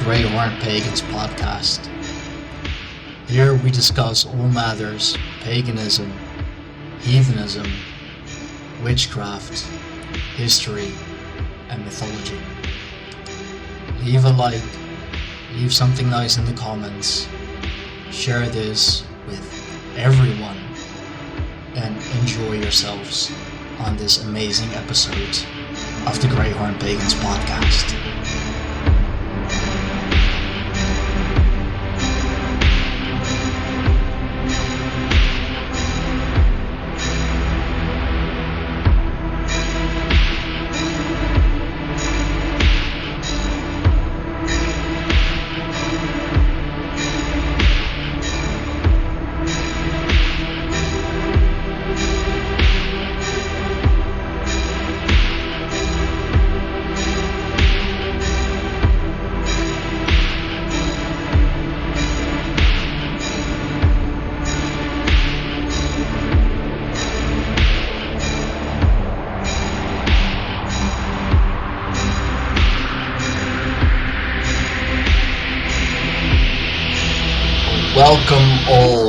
Greyhorn Pagans podcast. Here we discuss all matters paganism, heathenism, witchcraft, history, and mythology. Leave a like, leave something nice in the comments, share this with everyone, and enjoy yourselves on this amazing episode of the Greyhorn Pagans podcast.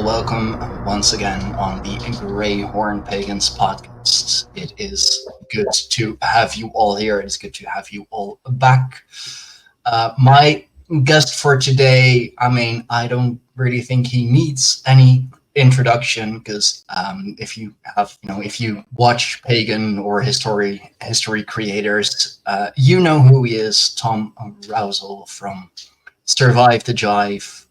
Welcome once again on the Greyhorn Pagans podcast. It is good to have you all here. It is good to have you all back. My guest for today, I don't really think he needs any introduction because if you watch pagan or history creators, you know who he is. Tom Rowsell from Survive the Jive.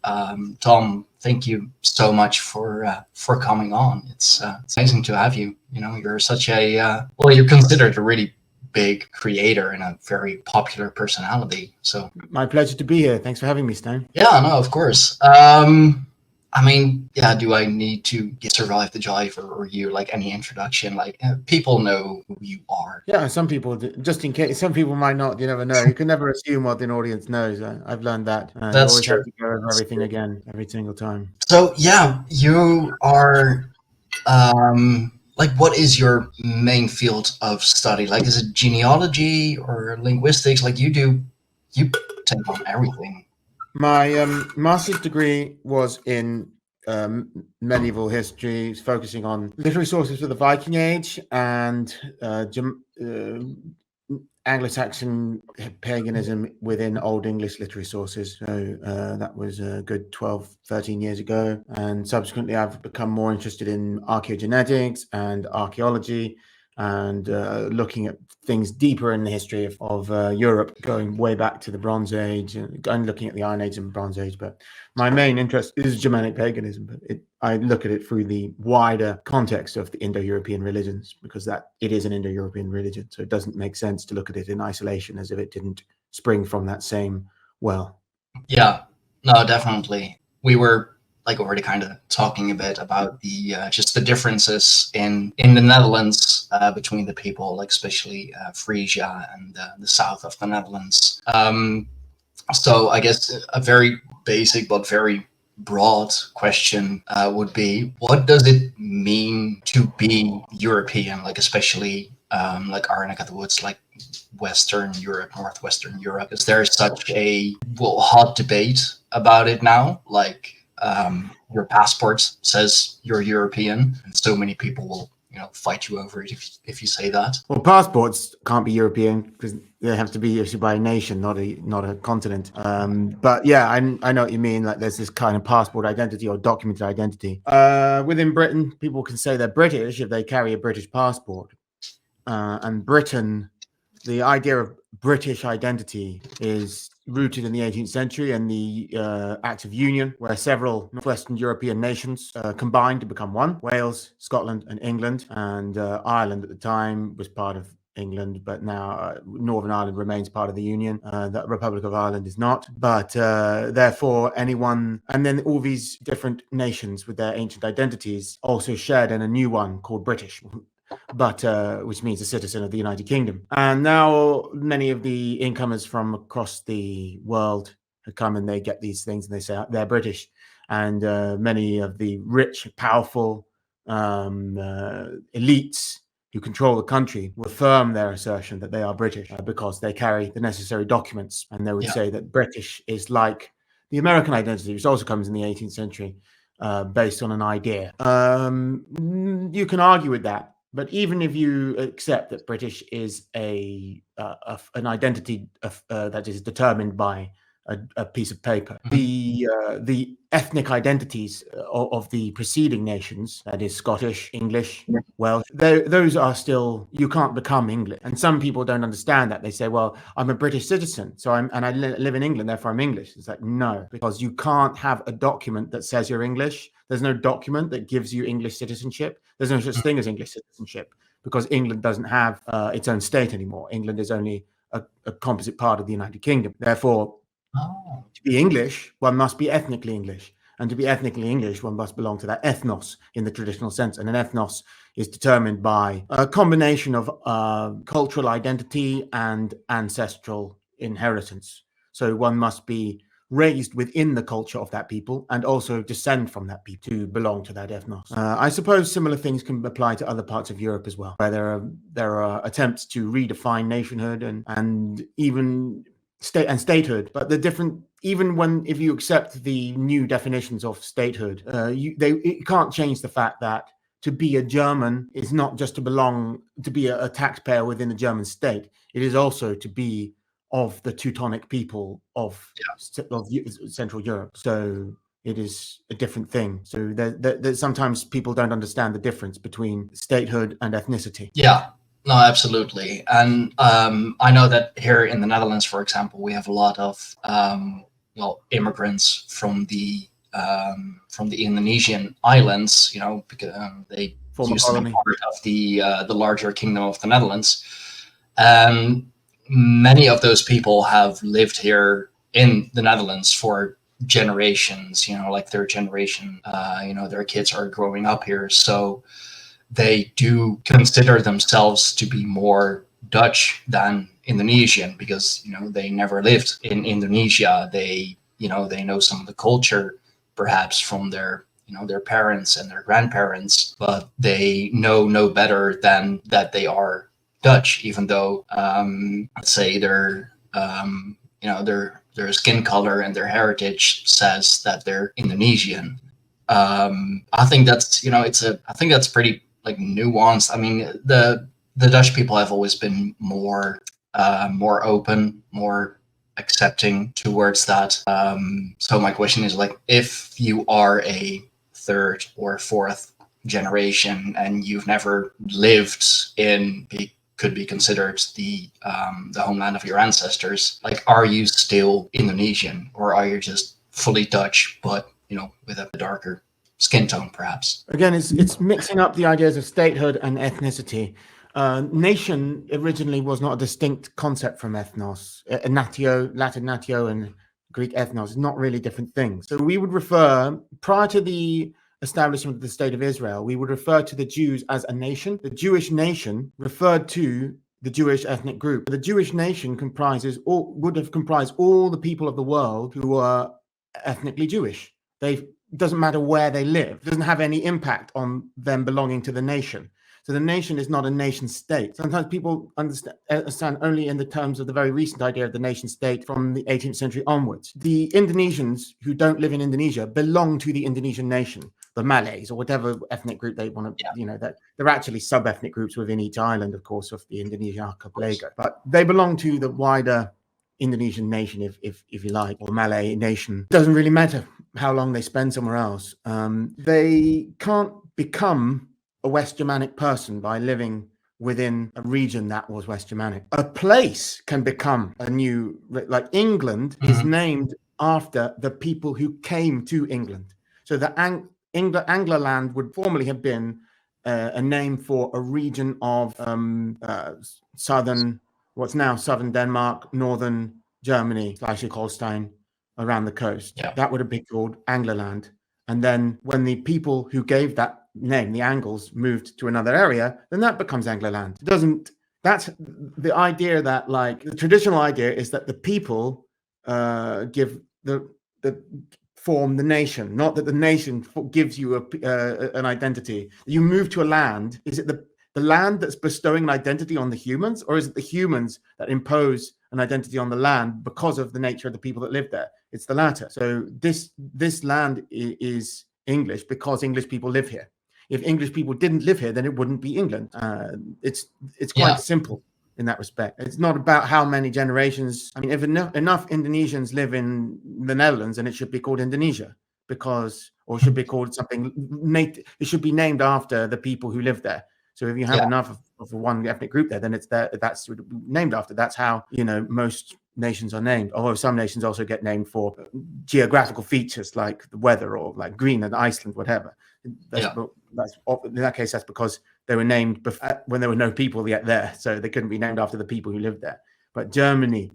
Tom, thank you so much for coming on. It's amazing to have you. You know, you're such a you're considered a really big creator and a very popular personality. So my pleasure to be here. Thanks for having me, Stone. Yeah, no, of course. Do I need to Survive the Jive or you like any introduction? Like people know who you are. Yeah, some people, just in case, some people might not. You never know. You can never assume what an audience knows. I've learned that. That's you always true. have to go over everything again every single time. So yeah, you are. What is your main field of study? Like, is it genealogy or linguistics? Like, you take on everything. My master's degree was in medieval history, focusing on literary sources for the Viking Age and Anglo-Saxon paganism within Old English literary sources. So that was a good 12, 13 years ago. And subsequently, I've become more interested in archaeogenetics and archaeology and looking at things deeper in the history of Europe, going way back to the Bronze Age and looking at the Iron Age and Bronze Age. But my main interest is Germanic paganism, but I look at it through the wider context of the Indo-European religions, because it is an Indo-European religion. So it doesn't make sense to look at it in isolation as if it didn't spring from that same well. Yeah, no, definitely. We were already kind of talking a bit about the just the differences in the Netherlands between the people, like especially Frisia and the south of the Netherlands. So I guess a very basic but very broad question would be, what does it mean to be European? Like especially like our neck of the woods, like Western Europe, Northwestern Europe. Is there such a hot debate about it now? Like your passport says you're European, and so many people will fight you over it if you say that. Well, passports can't be European because they have to be issued by a nation, not a continent. But yeah, I know what you mean. Like there's this kind of passport identity or documented identity. Within Britain, people can say they're British if they carry a British passport. And Britain, the idea of British identity is rooted in the 18th century and the Act of Union, where several Northwestern European nations combined to become one: Wales, Scotland, and England. And Ireland at the time was part of England, but now Northern Ireland remains part of the Union. The Republic of Ireland is not. But therefore, anyone, and then all these different nations with their ancient identities also shared in a new one called British, but which means a citizen of the United Kingdom. And now many of the incomers from across the world have come and they get these things and they say they're British. And many of the rich, powerful elites who control the country will affirm their assertion that they are British because they carry the necessary documents, and they would say that British is like the American identity, which also comes in the 18th century, based on an idea. You can argue with that, but even if you accept that British is an identity that is determined by a piece of paper, the ethnic identities of the preceding nations, that is Scottish, English, Welsh, those are still, you can't become English. And some people don't understand that. They say, well, I'm a British citizen, so I live in England, therefore I'm English. It's like, no, because you can't have a document that says you're English. There's no document that gives you English citizenship. There's no such thing as English citizenship, because England doesn't have its own state anymore. England is only a composite part of the United Kingdom. Therefore, to be English, one must be ethnically English. And to be ethnically English, one must belong to that ethnos in the traditional sense. And an ethnos is determined by a combination of cultural identity and ancestral inheritance. So one must be raised within the culture of that people and also descend from that people to belong to that ethnos. I suppose similar things can apply to other parts of Europe as well, where there are attempts to redefine nationhood and even state and statehood, but the different, even if you accept the new definitions of statehood, it can't change the fact that to be a German is not just to be a taxpayer within the German state. It is also to be of the Teutonic people of Central Europe. So it is a different thing. So that sometimes people don't understand the difference between statehood and ethnicity. Yeah. No, absolutely. And I know that here in the Netherlands, for example, we have a lot of immigrants from the Indonesian islands. You know, because they used to be part of the larger kingdom of the Netherlands, and many of those people have lived here in the Netherlands for generations. You know, like their generation. Their kids are growing up here, so they do consider themselves to be more Dutch than Indonesian because, they never lived in Indonesia. They know some of the culture perhaps from their parents and their grandparents, but they know no better than that they are Dutch, even though, let's say their skin color and their heritage says that they're Indonesian. I think that's, I think that's pretty nuanced. I mean, the Dutch people have always been more open, more accepting towards that. So my question is, if you are a third or fourth generation and you've never lived in could be considered the homeland of your ancestors, are you still Indonesian, or are you just fully Dutch, but with a darker skin tone, perhaps? Again, it's mixing up the ideas of statehood and ethnicity. Nation originally was not a distinct concept from ethnos. Natio, Latin natio, and Greek ethnos, not really different things. So we would refer, prior to the establishment of the State of Israel, we would refer to the Jews as a nation. The Jewish nation referred to the Jewish ethnic group. The Jewish nation would have comprised all the people of the world who are ethnically Jewish. It doesn't matter where they live. It doesn't have any impact on them belonging to the nation. So the nation is not a nation state. Sometimes people understand only in the terms of the very recent idea of the nation state from the 18th century onwards. The Indonesians who don't live in Indonesia belong to the Indonesian nation, the Malays or whatever ethnic group they want to, that they're actually sub-ethnic groups within each island, of course, of the Indonesian archipelago. But they belong to the wider Indonesian nation, if you like, or Malay nation. It doesn't really matter how long they spend somewhere else. They can't become a West Germanic person by living within a region that was West Germanic. A place can become a new, like England is named after the people who came to England. So the Anglerland would formerly have been a name for a region of what's now southern Denmark, northern Germany, Schleswig-Holstein, around the coast. Yeah. That would have been called Anglerland. And then when the people who gave that name, the Angles, moved to another area, then that becomes Anglerland. That's the idea that, the traditional idea is that the people give form the nation, not that the nation gives you an identity. You move to a land, is it the land that's bestowing an identity on the humans, or is it the humans that impose an identity on the land because of the nature of the people that live there? It's the latter. So this land is English because English people live here. If English people didn't live here, then it wouldn't be England. It's quite simple in that respect. It's not about how many generations. I mean, if enough Indonesians live in the Netherlands, then it should be called Indonesia, or should be called something. It should be named after the people who live there. So if you have enough of one ethnic group there, then that's named after. That's how, most nations are named. Although some nations also get named for geographical features like the weather, or like Greenland, Iceland, whatever. That's in that case, that's because they were named when there were no people yet there, so they couldn't be named after the people who lived there. But Germany,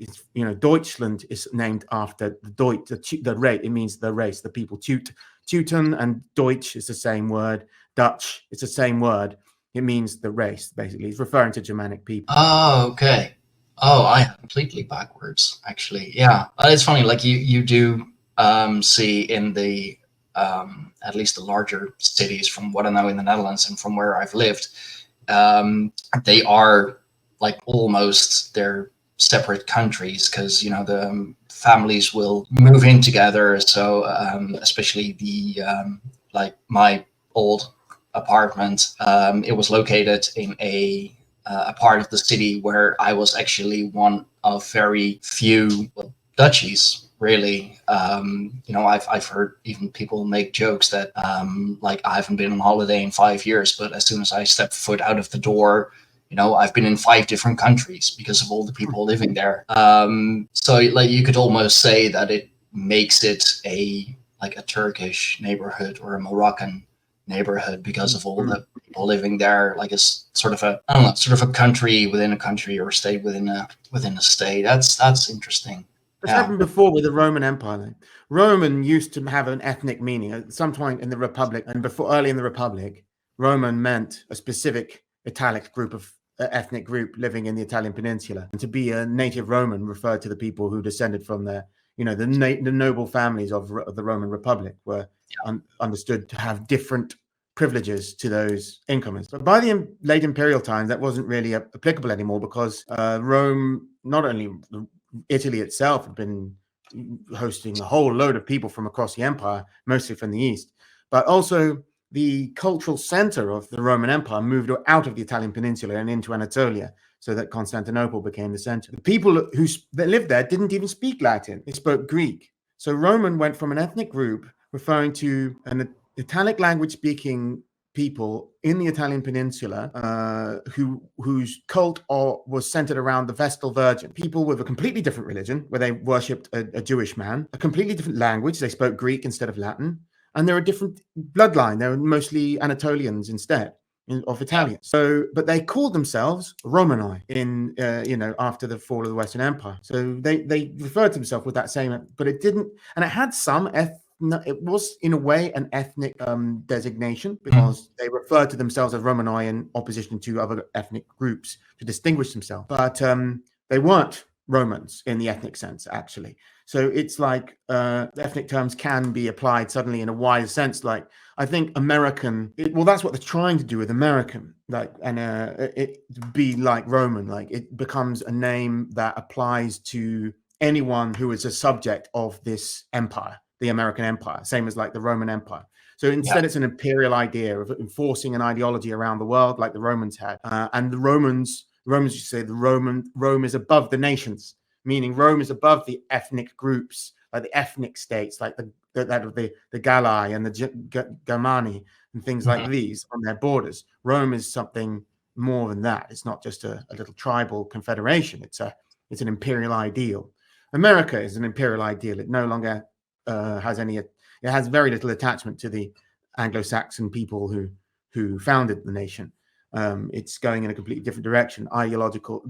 Deutschland is named after the Deutsch, the race. It means the race, the people. Teuton and Deutsch is the same word. Dutch, it's the same word. It means the race, basically. It's referring to Germanic people. Oh, okay. Oh, I am completely backwards, actually. Yeah, it's funny. Like you do see in the at least the larger cities, from what I know in the Netherlands and from where I've lived, they are like almost they're separate countries, because the families will move in together. So especially the like my old apartment, it was located in a part of the city where I was actually one of very few duchies, really. I've heard even people make jokes that like I haven't been on holiday in 5 years, but as soon as I step foot out of the door, I've been in 5 different countries because of all the people living there. So like you could almost say that it makes it a Turkish neighborhood or a Moroccan neighborhood because of all the people living there. Like it's sort of a country within a country, or a state within a state. That's interesting. It's happened before with the Roman Empire. Roman used to have an ethnic meaning at some point in the Republic, and early in the Republic, Roman meant a specific Italic group of ethnic group living in the Italian peninsula. And to be a native Roman referred to the people who descended from the noble families of the Roman Republic were understood to have different privileges to those incomers. But by the late imperial times, that wasn't really applicable anymore, because Rome, not only Italy itself, had been hosting a whole load of people from across the empire, mostly from the east, but also the cultural center of the Roman Empire moved out of the Italian peninsula and into Anatolia, so that Constantinople became the center. The people that lived there didn't even speak Latin. They spoke Greek. So Roman went from an ethnic group referring to an Italic language speaking people in the Italian peninsula whose cult was centered around the Vestal Virgin. People with a completely different religion, where they worshipped a Jewish man, a completely different language. They spoke Greek instead of Latin. And they're a different bloodline. They're mostly Anatolians instead of Italians. So, but they called themselves Romani after the fall of the Western Empire. So they referred to themselves with that same, but it didn't, and it had some it was in a way an ethnic designation, because they referred to themselves as Romani in opposition to other ethnic groups to distinguish themselves. But they weren't Romans in the ethnic sense, actually. So it's like ethnic terms can be applied suddenly in a wider sense. Like I think American, that's what they're trying to do with American, it be like Roman, like it becomes a name that applies to anyone who is a subject of this empire, the American empire, same as like the Roman Empire. So instead, it's an imperial idea of enforcing an ideology around the world, like the Romans had, and the Romans used to say Rome is above the nations, meaning Rome is above the ethnic groups, like the ethnic states, like the Galli and the Germani and things like these on their borders. Rome is something more than that. It's not just a little tribal confederation. It's an imperial ideal. America is an imperial ideal. It no longer has any. It has very little attachment to the Anglo-Saxon people who founded the nation. It's going in a completely different direction,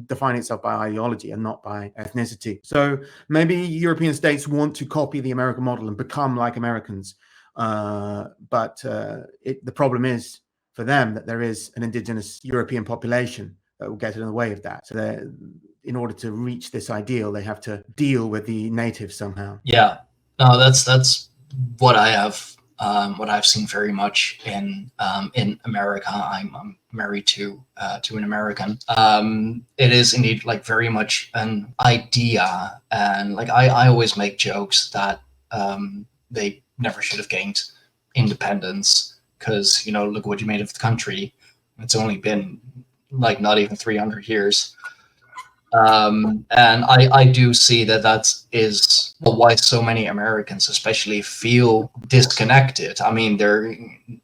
defining itself by ideology and not by ethnicity. So maybe European states want to copy the American model and become like Americans. But the problem is for them that there is an indigenous European population that will get in the way of that. So in order to reach this ideal, they have to deal with the natives somehow. Yeah, no, that's what I have what I've seen very much in America. I'm married to an American. It is indeed like very much an idea, and like I always make jokes that they never should have gained independence because look what you made of the country. It's only been like not even 300 years. And I do see that is why so many Americans especially feel disconnected. I mean,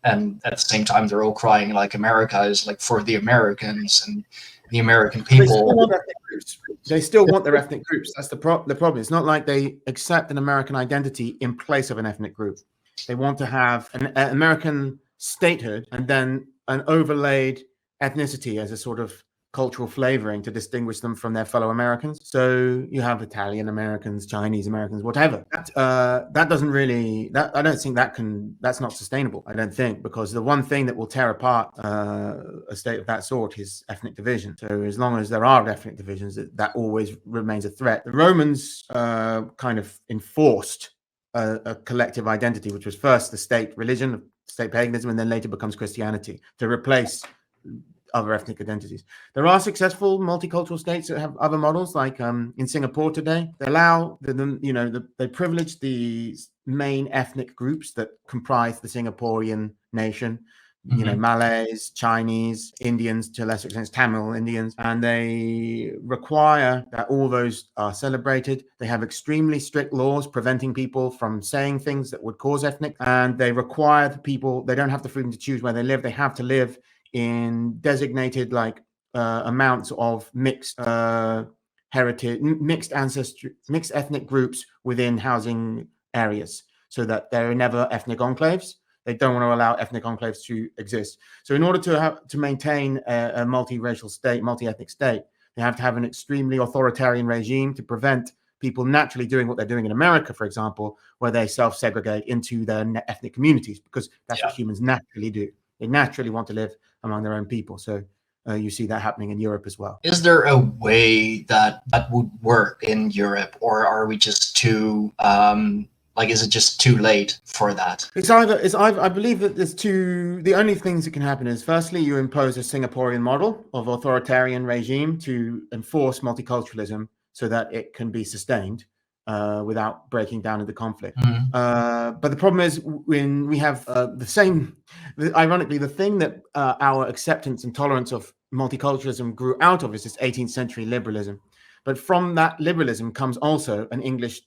and at the same time, they're all crying like America is like for the Americans and the American They still people. want ethnic groups. They still want their ethnic groups. That's the problem. It's not like they accept an American identity in place of an ethnic group. They want to have an American statehood and then an overlaid ethnicity as a sort of cultural flavoring to distinguish them from their fellow Americans. So you have Italian Americans, Chinese Americans, whatever. That doesn't really. I don't think that's not sustainable. I don't think, because the one thing that will tear apart a state of that sort is ethnic division. So as long as there are ethnic divisions, that always remains a threat. The Romans kind of enforced a collective identity, which was first the state religion, state paganism, and then later becomes Christianity, to replace other ethnic identities. There are successful multicultural states that have other models, like in Singapore today. They allow they privilege the main ethnic groups that comprise the Singaporean nation. Malays, Chinese, Indians, to a lesser extent Tamil Indians, and they require that all those are celebrated. They have extremely strict laws preventing people from saying things that would cause ethnic, and they require the people, they don't have the freedom to choose where they live. They have to live in designated amounts of mixed heritage, mixed ancestry, mixed ethnic groups within housing areas, so that there are never ethnic enclaves. They don't want to allow ethnic enclaves to exist. So in order to maintain a multiracial state, multi-ethnic state, they have to have an extremely authoritarian regime to prevent people naturally doing what they're doing in America, for example, where they self-segregate into their ethnic communities, because that's what humans naturally do. They naturally want to live among their own people. So you see that happening in Europe as well. Is there a way that would work in Europe, or are we just too is it just too late for that? It's either I believe that the only things that can happen is, firstly, you impose a Singaporean model of authoritarian regime to enforce multiculturalism so that it can be sustained without breaking down into conflict. But the problem is, when we have ironically, the thing that our acceptance and tolerance of multiculturalism grew out of is this 18th century liberalism. But from that liberalism comes also an English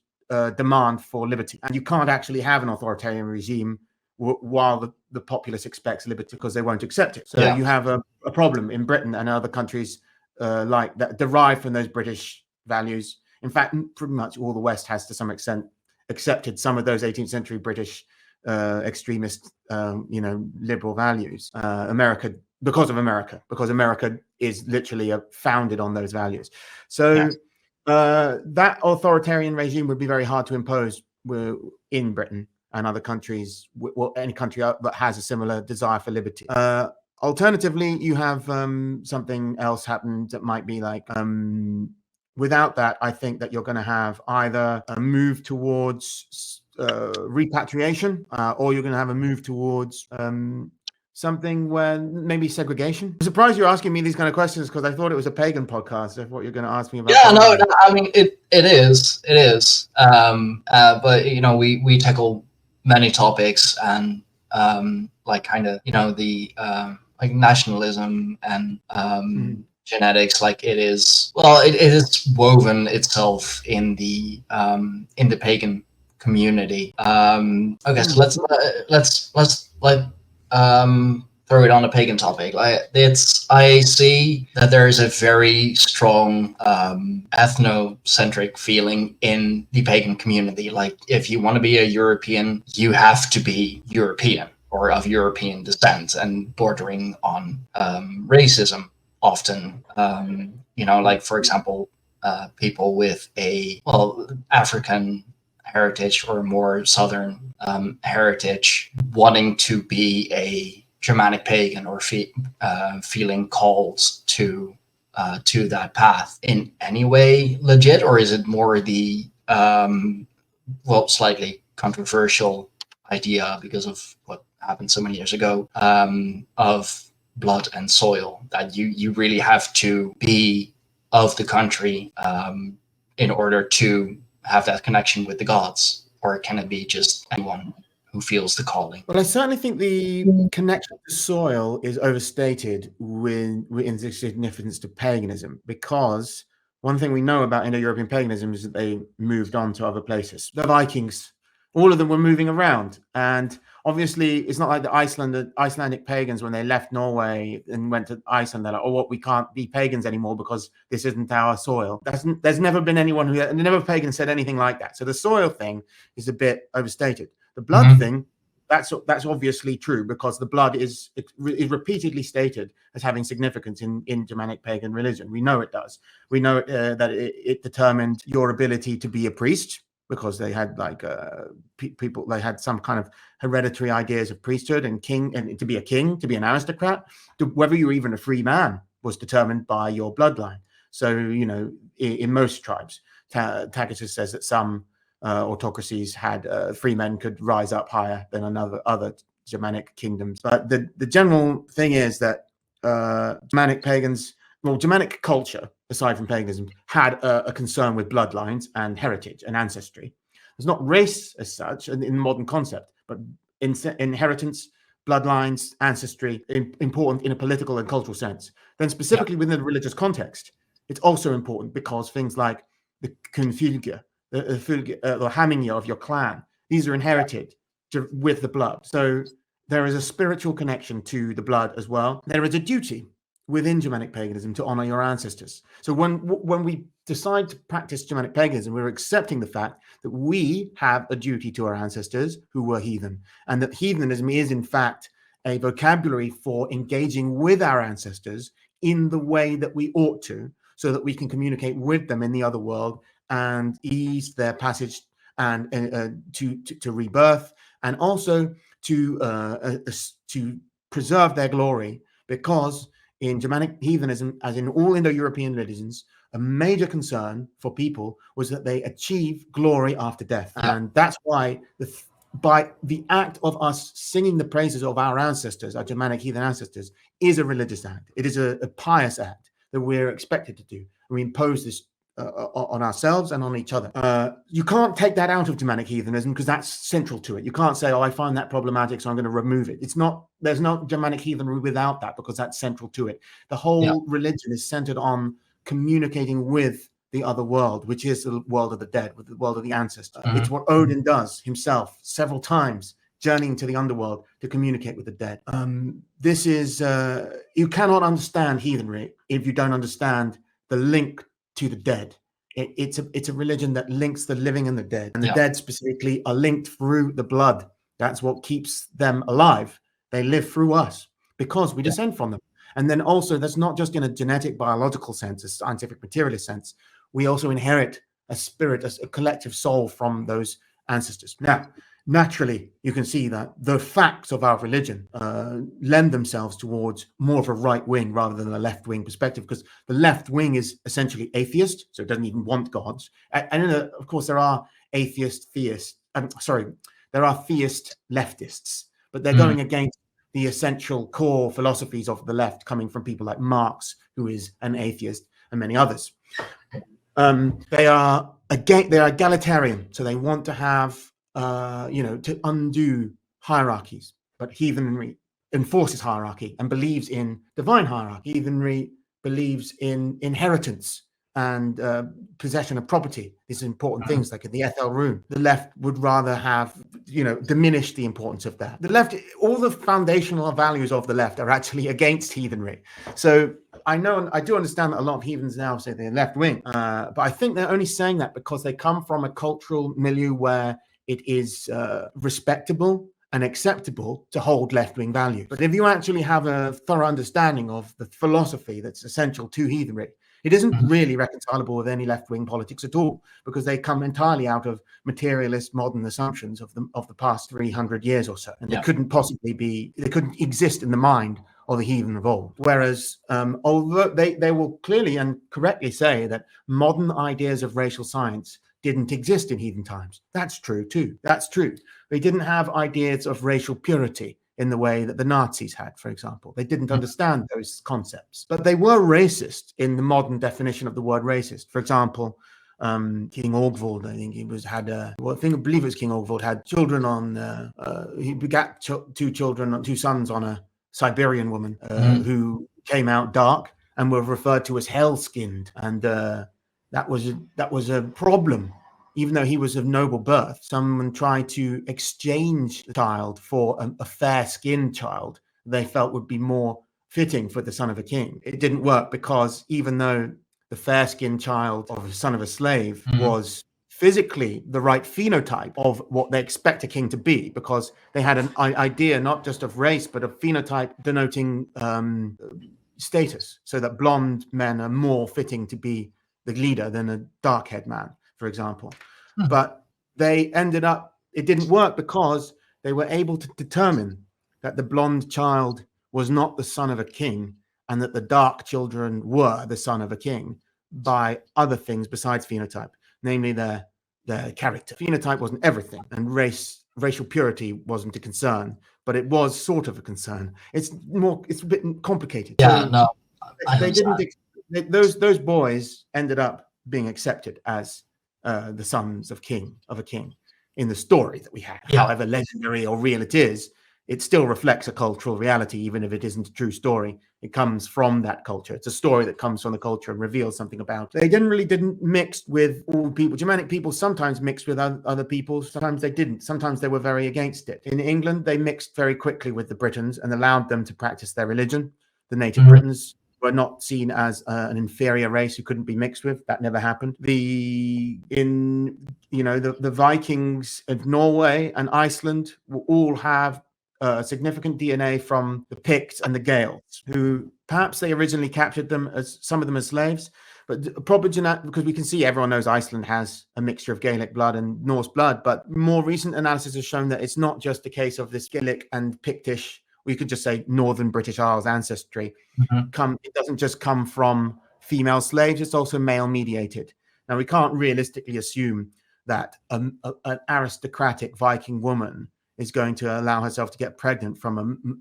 demand for liberty. And you can't actually have an authoritarian regime while the populace expects liberty, because they won't accept it. So you have a problem in Britain and other countries like that derive from those British values. In fact, pretty much all the West has, to some extent, accepted some of those 18th century British extremist, liberal values. Because America is literally founded on those values. So that authoritarian regime would be very hard to impose in Britain and other countries, any country that has a similar desire for liberty. Alternatively, you have something else happen that might be like, without that, I think that you're going to have either a move towards repatriation, or you're going to have a move towards something where maybe segregation. I'm surprised you're asking me these kind of questions, because I thought it was a pagan podcast. I thought you were going to ask me about. Yeah, no, I mean it is. But we tackle many topics, and kind of the like nationalism and genetics. Like it is woven itself in the pagan community. Okay, so let's throw it on a pagan topic. I see that there is a very strong ethnocentric feeling in the pagan community. Like, if you want to be a European, you have to be European or of European descent, and bordering on racism often. Like, for example, people with African heritage or more southern heritage wanting to be a Germanic pagan, or feeling called to that path in any way legit, or is it more the slightly controversial idea, because of what happened so many years ago, of blood and soil, that you really have to be of the country in order to have that connection with the gods? Or can it be just anyone who feels the calling? Well, I certainly think the connection to soil is overstated in its significance to paganism, because one thing we know about Indo-European paganism is that they moved on to other places. The Vikings, all of them were moving around, and obviously it's not like the Icelandic pagans, when they left Norway and went to Iceland, they're like, oh, what, we can't be pagans anymore because this isn't our soil. There's never been anyone never pagan said anything like that. So the soil thing is a bit overstated. The blood thing, that's obviously true, because the blood is repeatedly stated as having significance in Germanic pagan religion. We know it does. We know that it determined your ability to be a priest, because they had people, they had some kind of hereditary ideas of priesthood and king, and to be a king, to be an aristocrat, whether you were even a free man was determined by your bloodline. So, in most tribes, Tacitus says that some autocracies had free men could rise up higher than other Germanic kingdoms. But the general thing is that Germanic pagans, Germanic culture, aside from paganism, had a concern with bloodlines and heritage and ancestry. There's not race as such in the modern concept, but inheritance, bloodlines, ancestry, important in a political and cultural sense. Then specifically within the religious context, it's also important, because things like the Kynfylgja, the Hamingia of your clan, these are inherited with the blood. So there is a spiritual connection to the blood as well. There is a duty within Germanic paganism to honor your ancestors. So when we decide to practice Germanic paganism, we're accepting the fact that we have a duty to our ancestors who were heathen, and that heathenism is in fact a vocabulary for engaging with our ancestors in the way that we ought to, so that we can communicate with them in the other world and ease their passage and to rebirth, and also to preserve their glory. Because in Germanic heathenism, as in all Indo-European religions, a major concern for people was that they achieve glory after death. And that's why by the act of us singing the praises of our ancestors, our Germanic heathen ancestors, is a religious act. It is a pious act that we're expected to do. And we impose this on ourselves and on each other. You can't take that out of Germanic heathenism, because that's central to it. You can't say, oh, I find that problematic, so I'm going to remove it. There's no Germanic heathenry without that, because that's central to it. The whole religion is centered on communicating with the other world, which is the world of the dead, with the world of the ancestors. It's what Odin does himself several times, journeying to the underworld to communicate with the dead. This is, you cannot understand heathenry if you don't understand the link to the dead. It's a religion that links the living and the dead, and the dead specifically are linked through the blood. That's what keeps them alive. They live through us because we descend from them. And then also, that's not just in a genetic biological sense, a scientific materialist sense. We also inherit a spirit, a collective soul from those ancestors. Now, naturally, you can see that the facts of our religion lend themselves towards more of a right wing rather than a left wing perspective, because the left wing is essentially atheist, so it doesn't even want gods. And of course, there are theist leftists, but they're going against the essential core philosophies of the left, coming from people like Marx, who is an atheist, and many others. They are egalitarian, so they want to have to undo hierarchies. But heathenry enforces hierarchy and believes in divine hierarchy. Heathenry believes in inheritance and possession of property. These important things, like in the Ethel rune. The left would rather have, diminish the importance of that. The left, all the foundational values of the left are actually against heathenry. So I do understand that a lot of heathens now say they're left wing, but I think they're only saying that because they come from a cultural milieu where it is respectable and acceptable to hold left-wing values. But if you actually have a thorough understanding of the philosophy that's essential to heathenry, it isn't really reconcilable with any left-wing politics at all, because they come entirely out of materialist modern assumptions of the past 300 years or so. And they couldn't exist in the mind of the heathen of old. Whereas, although they will clearly and correctly say that modern ideas of racial science didn't exist in heathen times. That's true too. That's true. They didn't have ideas of racial purity in the way that the Nazis had, for example. They didn't understand those concepts, but they were racist in the modern definition of the word racist. For example, King Orgvold, I think he I believe it was King Orgvold, had children on, he begat two sons on a Siberian woman who came out dark and were referred to as hell-skinned. And that was a problem. Even though he was of noble birth, someone tried to exchange the child for a fair-skinned child they felt would be more fitting for the son of a king. It didn't work because even though the fair-skinned child of a son of a slave was physically the right phenotype of what they expect a king to be, because they had an idea not just of race, but of phenotype denoting status, so that blonde men are more fitting to be the leader than a dark-haired man, for example. But they ended up, it didn't work because they were able to determine that the blonde child was not the son of a king and that the dark children were the son of a king by other things besides phenotype, namely their character. Phenotype wasn't everything, and racial purity wasn't a concern, but it was sort of a concern. It's a bit complicated. Yeah, so no, they didn't. Those boys ended up being accepted as the sons of a king in the story that we have. Yeah. However legendary or real it is, it still reflects a cultural reality, even if it isn't a true story. It comes from that culture. It's a story that comes from the culture and reveals something about it. They didn't mix with all people. Germanic people sometimes mixed with other people. Sometimes they didn't. Sometimes they were very against it. In England, they mixed very quickly with the Britons and allowed them to practice their religion. The native Britons were not seen as an inferior race who couldn't be mixed with. That never happened. The Vikings of Norway and Iceland will all have significant DNA from the Picts and the Gaels, who perhaps they originally captured them as some of them as slaves, but probably because we can see everyone knows Iceland has a mixture of Gaelic blood and Norse blood. But more recent analysis has shown that it's not just a case of this Gaelic and Pictish, we could just say Northern British Isles ancestry. It doesn't just come from female slaves, it's also male mediated. Now, we can't realistically assume that an aristocratic Viking woman is going to allow herself to get pregnant from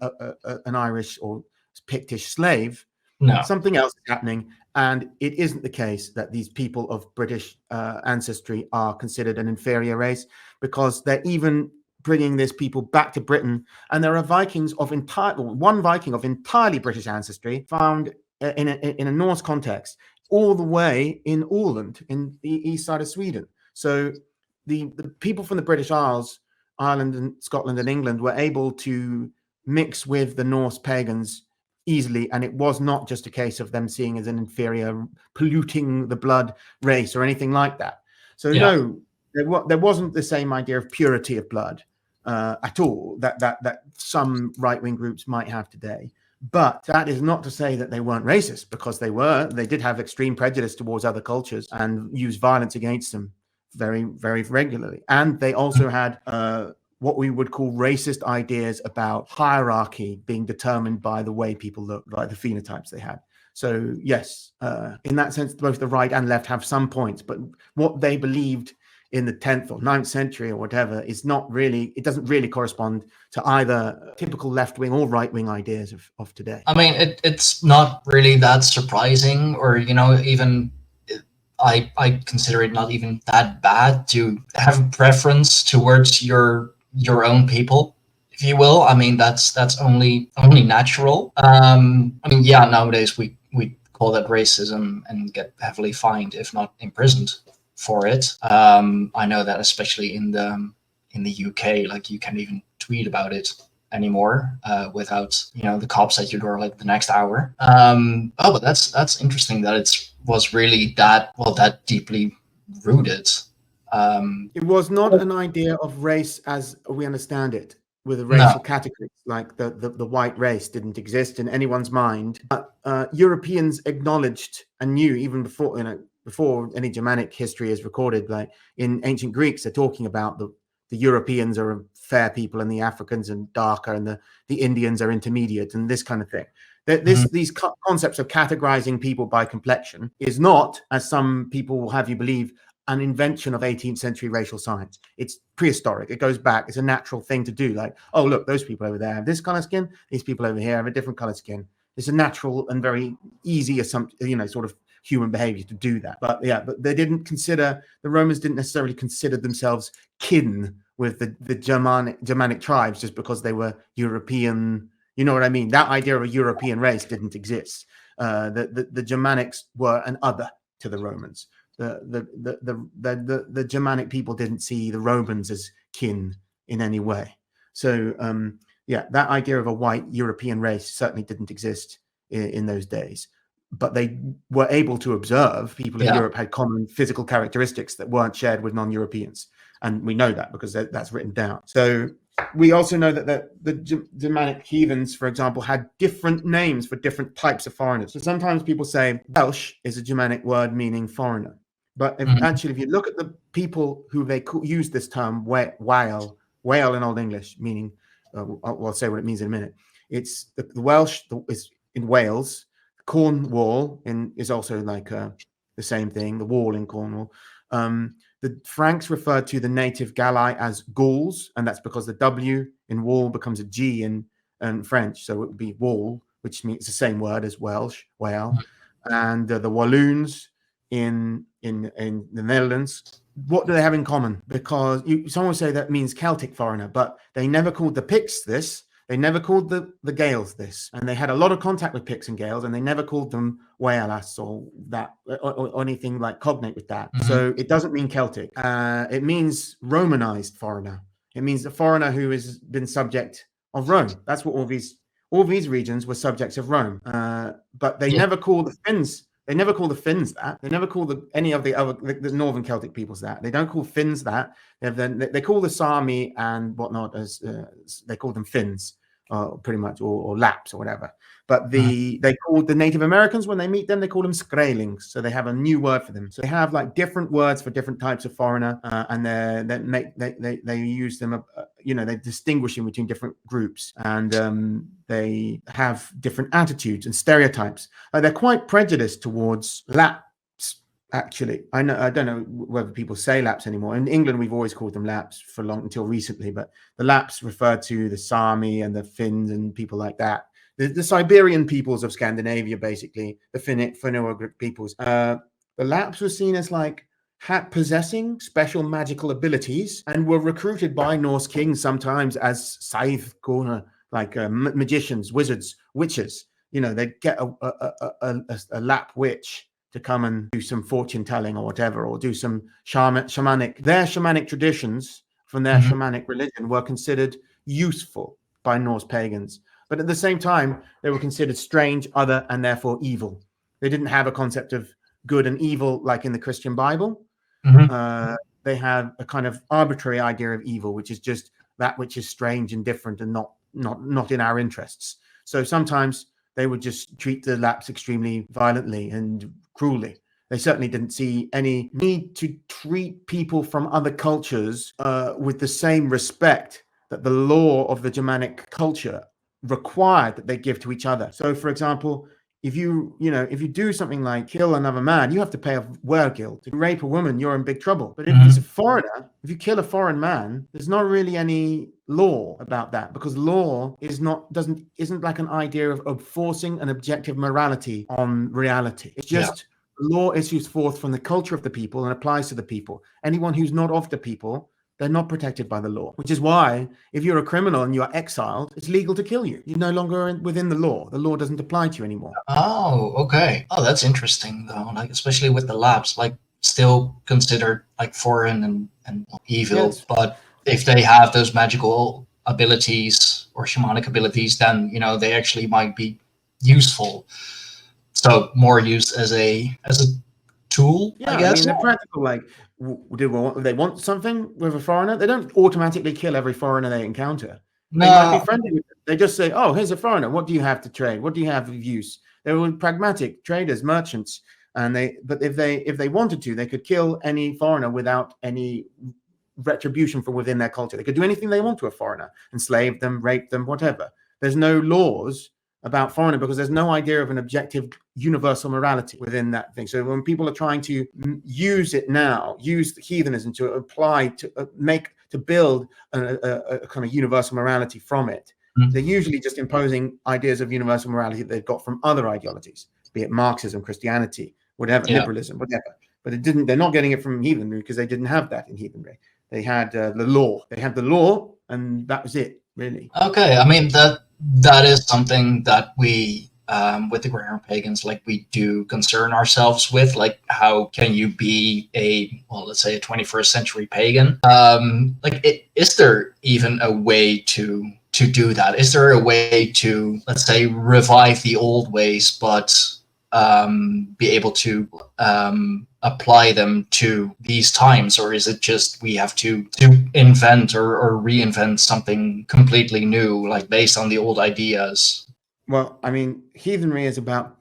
an Irish or Pictish slave. No. Something else is happening, and it isn't the case that these people of British ancestry are considered an inferior race, because they're even bringing these people back to Britain, and there are Vikings of one Viking of entirely British ancestry found in a Norse context, all the way in Åland, in the east side of Sweden. So the people from the British Isles, Ireland and Scotland and England, were able to mix with the Norse pagans easily, and it was not just a case of them seeing as an inferior, polluting the blood race or anything like that. So no, there wasn't the same idea of purity of blood at all that some right-wing groups might have today. But that is not to say that they weren't racist, because they did have extreme prejudice towards other cultures and used violence against them very, very regularly. And they also had what we would call racist ideas about hierarchy being determined by the way people look, by the phenotypes they had. So yes, in that sense, both the right and left have some points, but what they believed in the 10th or 9th century or whatever is not really, it doesn't really correspond to either typical left-wing or right-wing ideas of today. I mean, it's not really that surprising, or, even I consider it not even that bad to have a preference towards your own people, if you will. I mean, that's only natural. I mean, yeah, nowadays we call that racism and get heavily fined, if not imprisoned, for it. I know that especially in the UK, like, you can't even tweet about it anymore without the cops at your door like the next hour. But that's interesting that it was really that deeply rooted. It was not an idea of race as we understand it, with a racial categories, like the white race didn't exist in anyone's mind. But Europeans acknowledged and knew, even before any Germanic history is recorded, like in ancient Greeks, they're talking about the Europeans are fair people and the Africans are darker and the Indians are intermediate and this kind of thing. These concepts of categorizing people by complexion is not, as some people will have you believe, an invention of 18th century racial science. It's prehistoric. It goes back. It's a natural thing to do. Like, oh, look, those people over there have this color skin. These people over here have a different color skin. It's a natural and very easy assumption, sort of human behavior to do that. But they didn't consider, the Romans didn't necessarily consider themselves kin with the Germanic tribes just because they were European. You know what I mean? That idea of a European race didn't exist. The Germanics were an other to the Romans. The Germanic people didn't see the Romans as kin in any way. So that idea of a white European race certainly didn't exist in those days. But they were able to observe people in Europe had common physical characteristics that weren't shared with non-Europeans. And we know that because that's written down. So we also know that the Germanic heathens, for example, had different names for different types of foreigners. So sometimes people say Welsh is a Germanic word meaning foreigner. But if you look at the people who they use this term, whale in Old English, meaning, I'll say what it means in a minute. It's the Welsh is in Wales. Cornwall is also like the same thing, the wall in Cornwall. The Franks referred to the native Galli as Gauls, and that's because the W in wall becomes a G in French, so it would be wall, which means the same word as Welsh, whale. And the Walloons in the Netherlands, what do they have in common? Because someone would say that means Celtic foreigner, but they never called the Picts this. They never called the Gaels this, and they had a lot of contact with Picts and Gaels, and they never called them Wales or that or anything like cognate with that. So it doesn't mean Celtic. It means Romanized foreigner. It means a foreigner who has been subject of Rome. That's what all these regions were subjects of Rome. But they never call the Finns. They never call the Finns that. They never call any of the other the Northern Celtic peoples that. They don't call Finns that. They call the Sami and whatnot as they call them Finns, pretty much, or Laps or whatever. But they called the Native Americans, when they meet them, they call them Skraelings. So they have a new word for them. So they have like different words for different types of foreigner, and they use them. They distinguish in between different groups, and they have different attitudes and stereotypes. They're quite prejudiced towards Laps. Actually, I don't know whether people say Laps anymore. In England, we've always called them Laps for long until recently. But the Laps refer to the Sami and the Finns and people like that. The Siberian peoples of Scandinavia, basically, the Finno-Ugric peoples. The Laps were seen as like possessing special magical abilities and were recruited by Norse kings sometimes as Sæðkonur, like magicians, wizards, witches. They'd get a Lap witch to come and do some fortune telling or whatever, or do some shamanic. Their shamanic traditions from their shamanic religion were considered useful by Norse pagans. But at the same time, they were considered strange, other, and therefore evil. They didn't have a concept of good and evil like in the Christian Bible. They have a kind of arbitrary idea of evil, which is just that which is strange and different and not in our interests. So sometimes they would just treat the Laps extremely violently and cruelly. They certainly didn't see any need to treat people from other cultures with the same respect that the law of the Germanic culture required that they give to each other. So, for example, if you do something like kill another man, you have to pay a wergild. To rape a woman, you're in big trouble. But if it's a foreigner, if you kill a foreign man, there's not really any law about that, because law isn't like an idea of forcing an objective morality on reality. It's just law issues forth from the culture of the people and applies to the people. Anyone who's not of the people, they're not protected by the law, which is why if you're a criminal and you're exiled, it's legal to kill you. You're no longer within the law. The law doesn't apply to you anymore. Oh, okay. Oh, that's interesting, though. Like, especially with the Laps, like, still considered like foreign and evil. Yes. But if they have those magical abilities or shamanic abilities, then they actually might be useful. So more used as a tool, I guess. I mean, they're practical. Like, do they want something with a foreigner? They don't automatically kill every foreigner they encounter. No. They might be friendly with them. They just say, "Oh, here's a foreigner. What do you have to trade? What do you have of use?" They were pragmatic traders, merchants, but if they wanted to, they could kill any foreigner without any retribution from within their culture. They could do anything they want to a foreigner, enslave them, rape them, whatever. There's no laws about foreigner because there's no idea of an objective universal morality within that thing. So when people are trying to use it now, use the heathenism to apply to build a kind of universal morality from it, they're usually just imposing ideas of universal morality that they've got from other ideologies, be it Marxism, Christianity, whatever, liberalism, whatever. But they're not getting it from heathenry because they didn't have that in heathenry. They had the law. They had the law, and that was it, really. Okay, I mean that is something that we with the Greyhorn pagans, like, we do concern ourselves with, like, how can you be let's say a 21st century pagan? Is there even a way to do that? Is there a way to, let's say, revive the old ways, but be able to apply them to these times? Or is it just we have to invent or reinvent something completely new, like based on the old ideas? Well, I mean, heathenry is about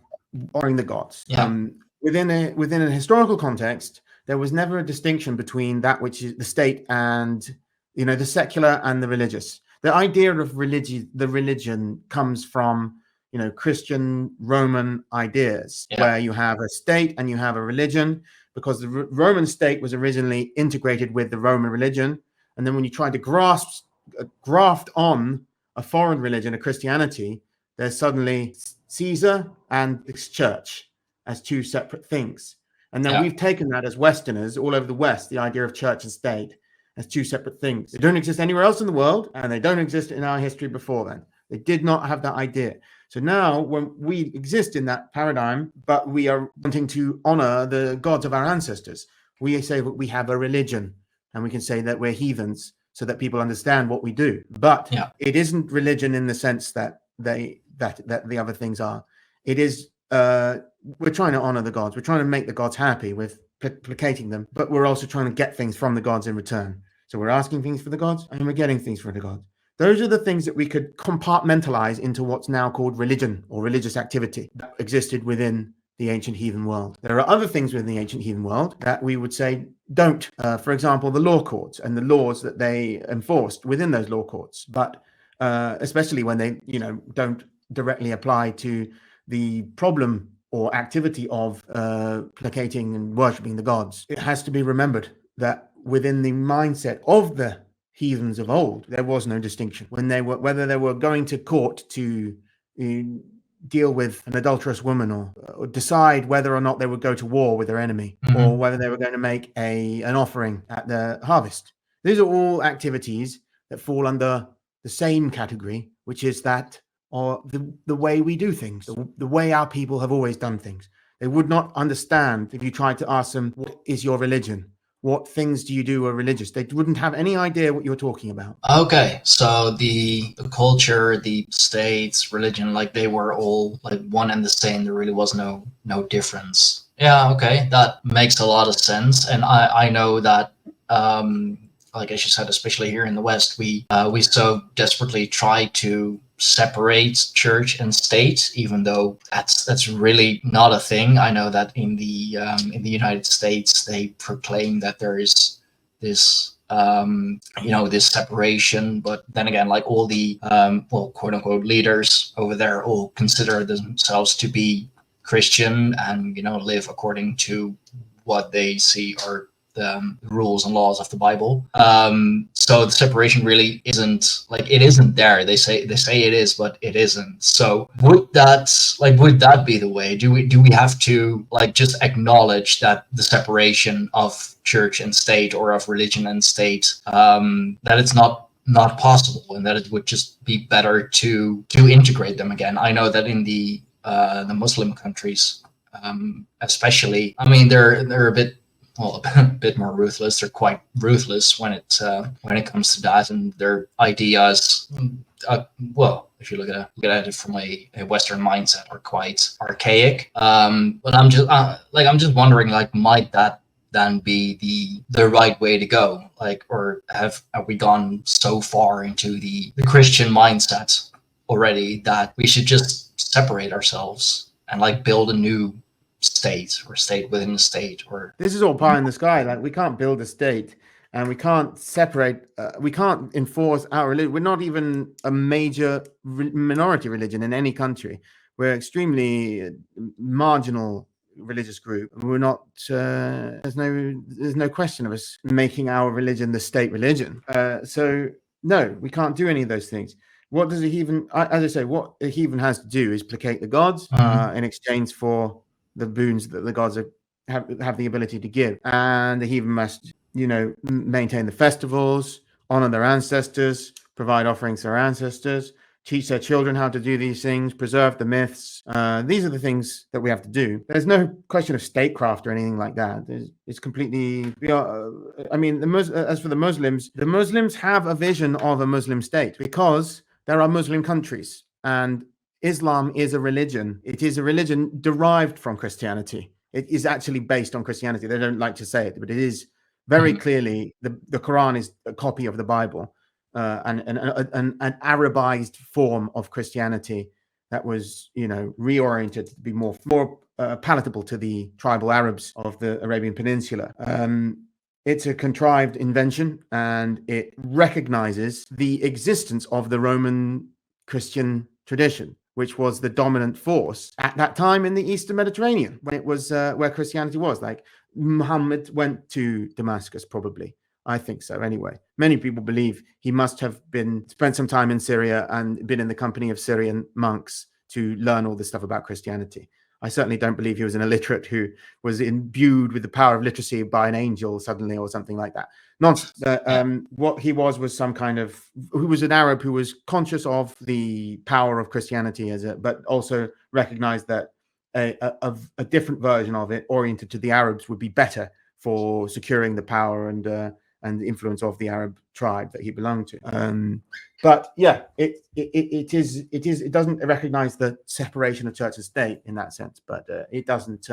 honoring the gods. Yeah. Within a historical context, there was never a distinction between that which is the state and, the secular and the religious. The idea of the religion comes from, Christian Roman ideas, where you have a state and you have a religion, because the Roman state was originally integrated with the Roman religion. And then when you try to graft on a foreign religion, a Christianity, there's suddenly Caesar and the church as two separate things. And then we've taken that as Westerners all over the West, the idea of church and state as two separate things. They don't exist anywhere else in the world, and they don't exist in our history before then. They did not have that idea. So now when we exist in that paradigm, but we are wanting to honor the gods of our ancestors, we say that we have a religion, and we can say that we're heathens so that people understand what we do. But it isn't religion in the sense that that the other things are. It is we're trying to honor the gods. We're trying to make the gods happy with placating them, but we're also trying to get things from the gods in return. So we're asking things for the gods, and we're getting things for the gods. Those are the things that we could compartmentalize into what's now called religion or religious activity that existed within the ancient heathen world. There are other things within the ancient heathen world that we would say don't. For example, the law courts and the laws that they enforced within those law courts, but especially when they, don't directly apply to the problem or activity of placating and worshipping the gods. It has to be remembered that within the mindset of the heathens of old, there was no distinction when whether they were going to court to deal with an adulterous woman, or decide whether or not they would go to war with their enemy, or whether they were going to make an offering at the harvest. These are all activities that fall under the same category, which is that or the way we do things, the way our people have always done things. They would not understand if you tried to ask them, what is your religion? What things do you do are religious? They wouldn't have any idea what you're talking about. Okay, so the culture, the states, religion, like, they were all like one and the same. There really was no difference. Yeah, okay, that makes a lot of sense. And I know that like as you said, especially here in the West, we so desperately try to separate church and state, even though that's really not a thing. I know that in the United States, they proclaim that there is this this separation, but then again, like, all the quote unquote leaders over there all consider themselves to be Christian and live according to what they see are the rules and laws of the Bible. So the separation really isn't, like, it isn't there. They say it is, but it isn't. So would that be the way? Do we have to, like, just acknowledge that the separation of church and state, or of religion and state, that it's not possible, and that it would just be better to integrate them again? I know that in the Muslim countries, especially, I mean, they're a bit more ruthless. They're quite ruthless when it comes to that, and their ideas, if you look at it from a Western mindset, are quite archaic. But I'm just wondering, like, might that then be the right way to go? Like, or have we gone so far into the Christian mindset already that we should just separate ourselves and, like, build a new state, or state within a state? Or this is all pie in the sky. Like, we can't build a state and we can't separate. We can't enforce our religion. We're not even a major minority religion in any country. We're extremely marginal religious group. We're not. There's no question of us making our religion the state religion. So no, we can't do any of those things. What does a heathen? As I say, what a heathen has to do is placate the gods in exchange for the boons that the gods have the ability to give, and the heathen must, maintain the festivals, honor their ancestors, provide offerings to their ancestors, teach their children how to do these things, preserve the myths. These are the things that we have to do. There's no question of statecraft or anything like that. It's completely. As for the Muslims have a vision of a Muslim state because there are Muslim countries, and Islam is a religion. It is a religion derived from Christianity. It is actually based on Christianity. They don't like to say it, but it is very clearly the Quran is a copy of the Bible. An Arabized form of Christianity that was, reoriented to be more palatable to the tribal Arabs of the Arabian Peninsula. It's a contrived invention, and it recognizes the existence of the Roman Christian tradition, which was the dominant force at that time in the Eastern Mediterranean, when it was where Christianity was. Like Muhammad went to Damascus, probably. I think so, anyway. Many people believe he must have spent some time in Syria and been in the company of Syrian monks to learn all this stuff about Christianity. I certainly don't believe he was an illiterate who was imbued with the power of literacy by an angel suddenly or something like that. What he was some kind of, who was an Arab who was conscious of the power of Christianity but also recognized that a different version of it oriented to the Arabs would be better for securing the power and the influence of the Arab tribe that he belonged to. But yeah, it doesn't recognize the separation of church and state in that sense, but it doesn't.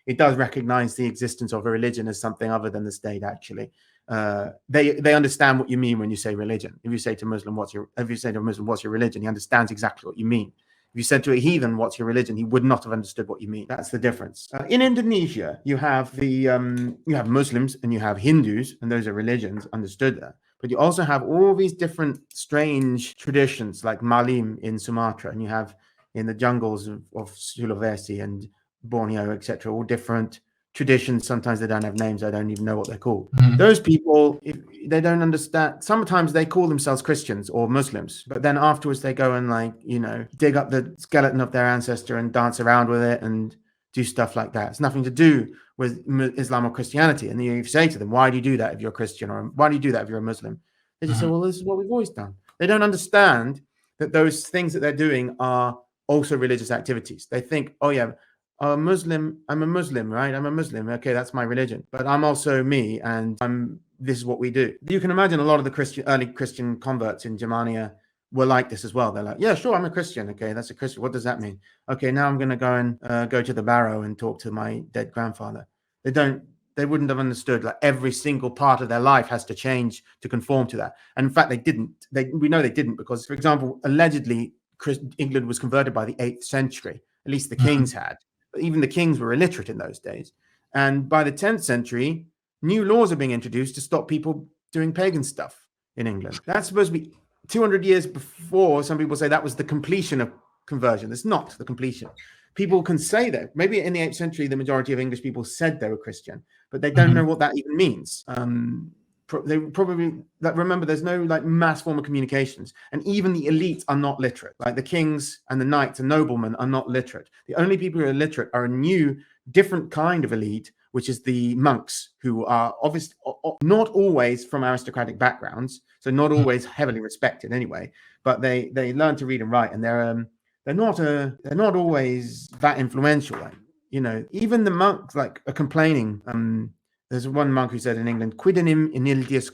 It does recognize the existence of a religion as something other than the state. Actually, they understand what you mean when you say religion. If you say to a Muslim, what's your religion? He understands exactly what you mean. If you said to a heathen, what's your religion? He would not have understood what you mean. That's the difference. In Indonesia, you have you have Muslims and you have Hindus, and those are religions, understood that. But you also have all these different strange traditions, like Malim in Sumatra, and you have in the jungles of Sulawesi and Borneo, etc., all different traditions. Sometimes they don't have names. I don't even know what they're called. Those people, they don't understand. Sometimes they call themselves Christians or Muslims, but then afterwards they go and dig up the skeleton of their ancestor and dance around with it and do stuff like that. It's nothing to do with Islam or Christianity. And you say to them, why do you do that if you're a Christian, or why do you do that if you're a Muslim? They just say, well, this is what we've always done. They don't understand that those things that they're doing are also religious activities. They think, oh yeah, I'm a Muslim, right? I'm a Muslim. Okay, that's my religion. But I'm also me, and this is what we do. You can imagine a lot of the early Christian converts in Germania were like this as well. They're like, yeah, sure, I'm a Christian. Okay, that's a Christian. What does that mean? Okay, now I'm going to go and go to the barrow and talk to my dead grandfather. They wouldn't have understood like every single part of their life has to change to conform to that. And in fact, they didn't. We know they didn't because, for example, allegedly, England was converted by the 8th century. At least the kings had. But even the kings were illiterate in those days. And by the 10th century, new laws are being introduced to stop people doing pagan stuff in England. That's supposed to be 200 years before. Some people say that was the completion of conversion. It's not the completion. People can say that. Maybe in the 8th century, the majority of English people said they were Christian, but they don't know what that even means. They probably remember there's no mass form of communications, and even the elites are not literate. Like the kings and the knights and noblemen are not literate. The only people who are literate are a new, different kind of elite, which is the monks, who are obviously not always from aristocratic backgrounds, so not always heavily respected anyway. But they learn to read and write, and they're not always that influential. Even the monks are complaining. There's one monk who said in England, "Quid enim inildius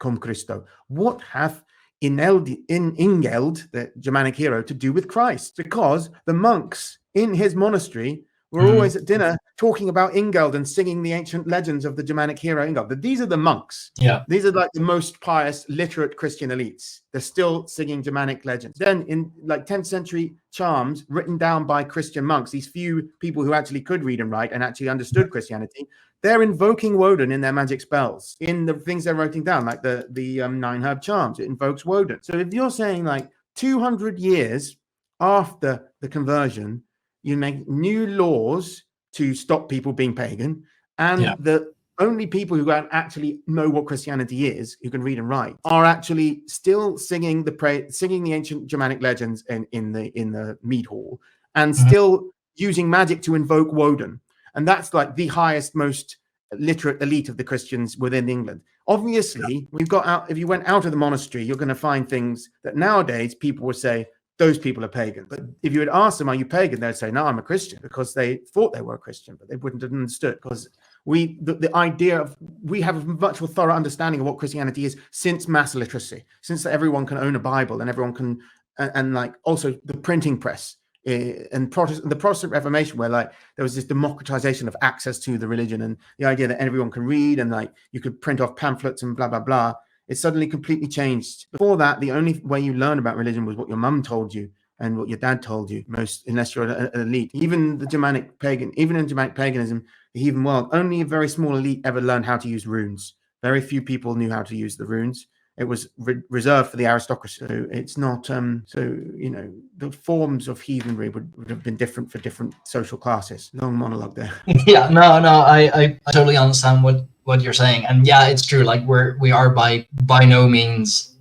cum Christo?" What hath Ingeld, the Germanic hero, to do with Christ? Because the monks in his monastery We're always at dinner talking about Ingeld and singing the ancient legends of the Germanic hero Ingeld. But these are the monks. Yeah. These are like the most pious, literate Christian elites. They're still singing Germanic legends. Then in like 10th century charms written down by Christian monks, these few people who actually could read and write and actually understood Christianity, they're invoking Woden in their magic spells, in the things they're writing down, like the 9 herb charms. It invokes Woden. So if you're saying like 200 years after the conversion, you make new laws to stop people being pagan, and the only people who actually know what Christianity is, who can read and write, are actually still singing the ancient Germanic legends in the mead hall, and still using magic to invoke Woden. And that's like the highest, most literate elite of the Christians within England. Obviously, if you went out of the monastery, you're going to find things that nowadays people would say, those people are pagan. But if you would ask them, are you pagan? They'd say, no, I'm a Christian, because they thought they were a Christian, but they wouldn't have understood, because the idea of, we have a much more thorough understanding of what Christianity is since mass literacy, since everyone can own a Bible and everyone can, and like also the printing press and the Protestant Reformation, where like there was this democratization of access to the religion, and the idea that everyone can read and like you could print off pamphlets and blah, blah, blah. It suddenly completely changed. Before that, the only way you learn about religion was what your mum told you and what your dad told you, unless you're an elite. Even in Germanic paganism, the heathen world, only a very small elite ever learned how to use runes. Very few people knew how to use the runes. It was reserved for the aristocracy. So it's not, the forms of heathenry would have been different for different social classes. Long monologue there. Yeah, no, I totally understand what you're saying. And yeah, it's true. Like we are by no means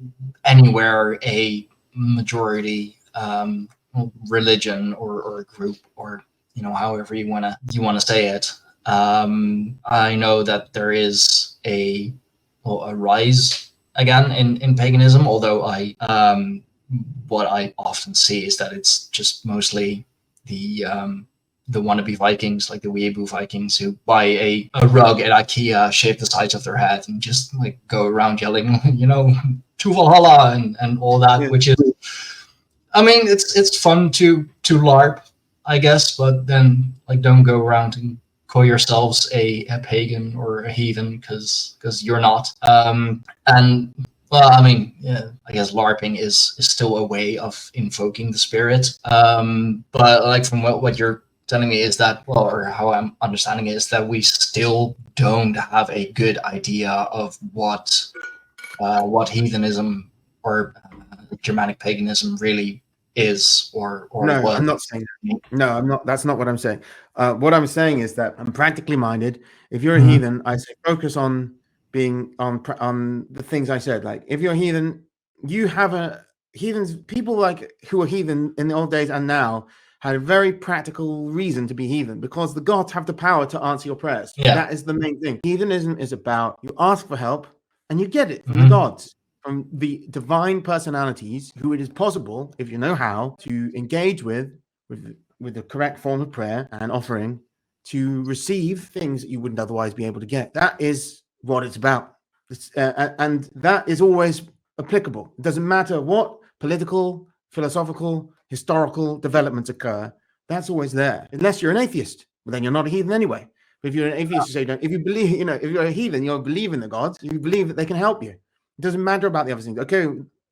anywhere a majority religion or group, or however you wanna say it. I know that there is a rise again in paganism, although what I often see is that it's just mostly the wannabe Vikings, like the weeaboo Vikings, who buy a rug at IKEA shaped the size of their head and just like go around yelling, to Valhalla and all that, yeah. Which is, I mean, it's fun to LARP, I guess, but then like don't go around and call yourselves a pagan or a heathen, because you're not. And well, I mean, yeah, I guess LARPing is still a way of invoking the spirit. But like from what you're telling me is that, well, or how I'm understanding it, is that we still don't have a good idea of what heathenism or Germanic paganism really is, or no, what. I'm not saying that. No, I'm not. That's not what I'm saying. What I'm saying is that I'm practically minded. If you're a heathen, I say focus on being on the things I said. Like if you're a heathen, you have heathens. People like who are heathen in the old days and now had a very practical reason to be heathen, because the gods have the power to answer your prayers. Yeah. That is the main thing. Heathenism is about, you ask for help and you get it from the gods, from the divine personalities, who it is possible, if you know how, to engage with the correct form of prayer and offering, to receive things that you wouldn't otherwise be able to get. That is what it's about. And that is always applicable. It doesn't matter what political, philosophical, historical developments occur. That's always there, unless you're an atheist. Well, then you're not a heathen anyway. But if you're an atheist, you say, if you believe, if you're a heathen, you believe in the gods, you believe that they can help you. It doesn't matter about the other things. Okay,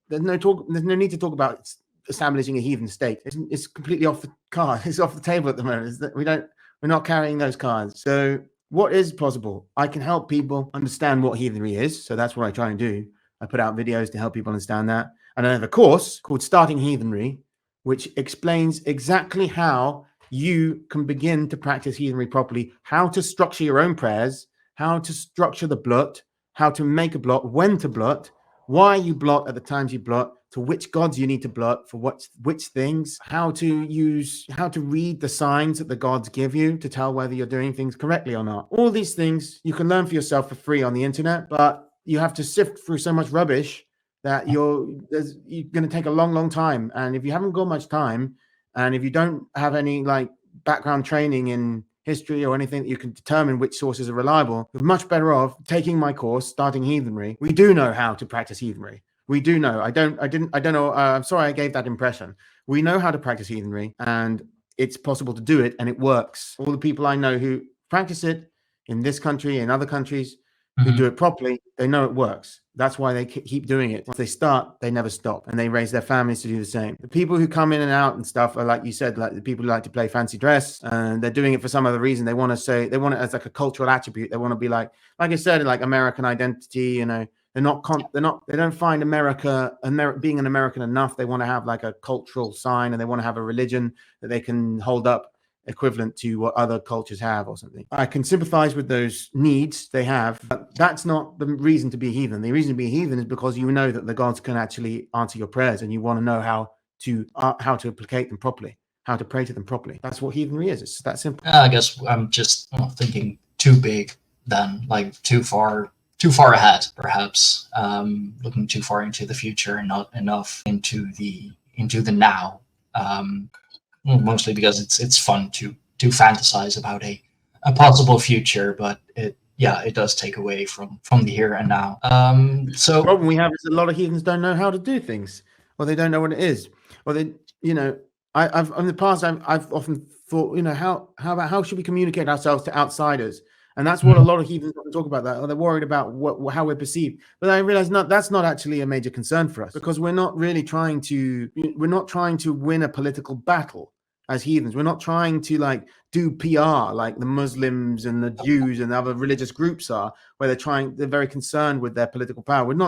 there's no need to talk about establishing a heathen state. It's completely off the card. It's off the table at the moment. We're not carrying those cards. So what is possible? I can help people understand what heathenry is. So that's what I try and do. I put out videos to help people understand that. And I have a course called Starting Heathenry, which explains exactly how you can begin to practice heathenry properly, how to structure your own prayers, how to structure the blot, how to make a blot, when to blot, why you blot at the times you blot, to which gods you need to blot for which things, how to read the signs that the gods give you to tell whether you're doing things correctly or not. All these things you can learn for yourself for free on the internet, but you have to sift through so much rubbish that you're going to take a long time. And if you haven't got much time, and if you don't have any like background training in history or anything that you can determine which sources are reliable, you're much better off taking my course, Starting Heathenry. We do know how to practice heathenry. We do know. I don't know. I'm sorry I gave that impression. We know how to practice heathenry, and it's possible to do it and it works. All the people I know who practice it in this country, in other countries, who do it properly, they know it works. That's why they keep doing it. Once they start, they never stop, and they raise their families to do the same. The people who come in and out and stuff are, like you said, like the people who like to play fancy dress, and they're doing it for some other reason. They want to say, they want it as like a cultural attribute. They want to be like I said, like American identity. You know, they don't find being an American enough. They want to have like a cultural sign, and they want to have a religion that they can hold up equivalent to what other cultures have or something. I can sympathize with those needs they have, but that's not the reason to be a heathen. The reason to be a heathen is because you know that the gods can actually answer your prayers, and you want to know how to placate them properly, how to pray to them properly. That's what heathenry is. It's that simple. I guess I'm just thinking too big then, like too far ahead, perhaps, looking too far into the future and not enough into the now. Mostly because it's fun to fantasize about a possible future, but it does take away from the here and now. So the problem we have is a lot of heathens don't know how to do things, or they don't know what it is, or they, I've in the past I've often thought, how should we communicate ourselves to outsiders? And that's what a lot of heathens talk about, that, or they're worried about how we're perceived. But I realize that's not actually a major concern for us, because we're not trying to win a political battle as heathens. We're not trying to do PR like the Muslims and the Jews and other religious groups are, where they're very concerned with their political power. What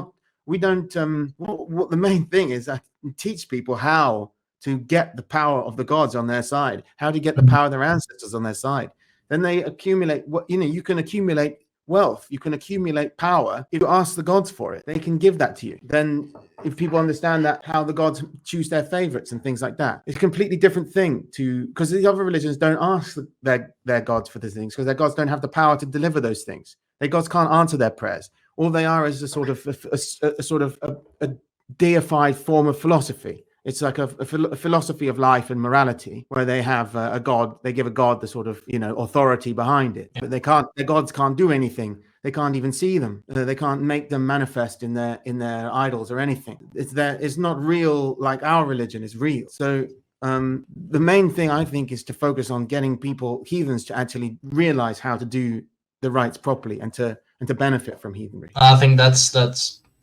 the main thing is, I teach people how to get the power of the gods on their side, how to get the power of their ancestors on their side. Then they accumulate you can accumulate wealth, you can accumulate power if you ask the gods for it. They can give that to you. Then if people understand that, how the gods choose their favorites and things like that, it's a completely different thing because the other religions don't ask their gods for these things, because their gods don't have the power to deliver those things. Their gods can't answer their prayers. All they are is a sort of a deified form of philosophy. It's like a philosophy of life and morality, where they have a god. They give a god the sort of authority behind it, but their gods can't do anything. They can't even see them. They can't make them manifest in their idols or anything. It's not real like our religion is real. So the main thing, I think, is to focus on getting heathens to actually realize how to do the rites properly and to benefit from heathenry. I think that's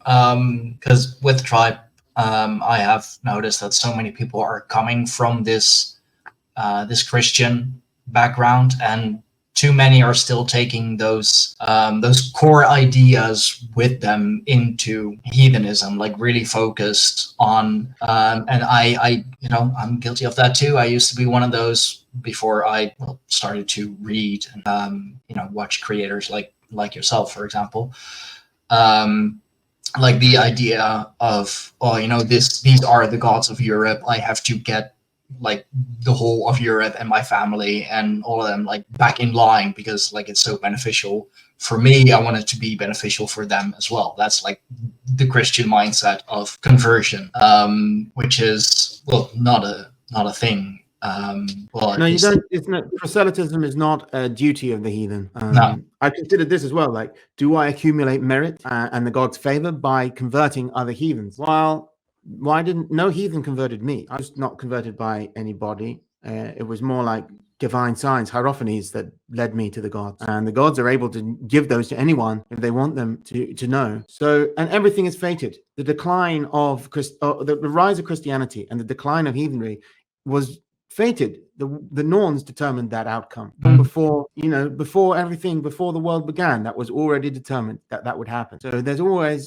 because with Tribe, I have noticed that so many people are coming from this Christian background, and too many are still taking those core ideas with them into heathenism, like really focused on. And I'm guilty of that too. I used to be one of those before I started to read and watch creators like yourself, for example. Like the idea of, these are the gods of Europe. I have to get like the whole of Europe and my family and all of them back in line, because it's so beneficial for me. I want it to be beneficial for them as well. That's the Christian mindset of conversion, which is not a thing. No, you don't. It's not. Proselytism is not a duty of the heathen. No. I considered this as well. Do I accumulate merit and the God's favor by converting other heathens? Well, no heathen converted me. I was not converted by anybody. It was more like divine signs, hierophanies, that led me to the gods, and the gods are able to give those to anyone if they want them to know. So, and everything is fated. The decline of the rise of Christianity and the decline of heathenry was fated. The Norns determined that outcome before the world began. That was already determined that would happen. So